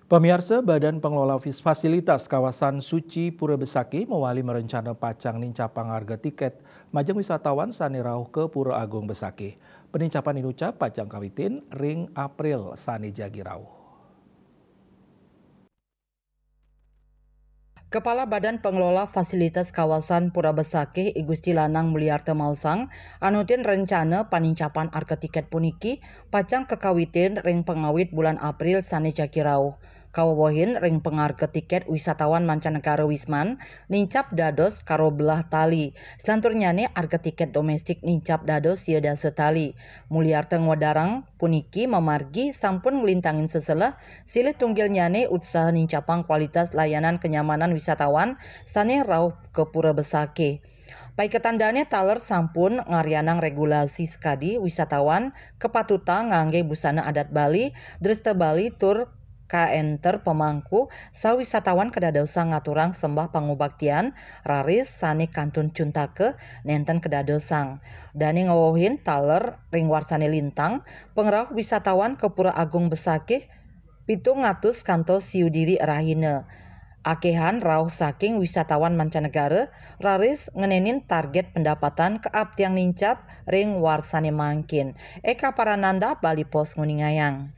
Pemirsa Badan Pengelola Fasilitas Kawasan Suci Pura Besaki mewali merencana pacang nincapang harga tiket majang wisatawan sani rauh ke Pura Agung Besaki. Penincapan inucap pacang kawitin ring April sani jagi rauh. Kepala Badan Pengelola Fasilitas Kawasan Pura Besaki, I Gusti Lanang Mulyarto Mausang, anutin rencana panincapan harga tiket puniki pacang kekawitin ring pengawit bulan April sani jakirau. Kawawohin ring pengarga tiket wisatawan mancanegara Wisman nincap dados karo belah tali. Selanturnyane harga tiket domestik nincap dados sieda setali. Mulyarto ngwadarang puniki memargi sampun ngelintangin seselah silih tunggilnyane usaha nincapang kualitas layanan kenyamanan wisatawan sane rauh ke Pura Besaki. Paiketandane taler sampun ngarianang regulasi skadi wisatawan kepatuta ngangge busana adat Bali, dresta Bali tur kaenter pemangku sawisatawan kedadosa ngaturang sembah pangubaktian raris sane kantun cuntake nenten kedadosang. Dani ngawohin taler ring warsane lintang pengerauh wisatawan ke Pura Agung Besaki 700 kantos siudiri rahina. Akehan rauh saking wisatawan mancanegara raris ngenenin target pendapatan keap tiang nincap ring warsane mangkin. Eka Parananda Bali Pos Nguningayang.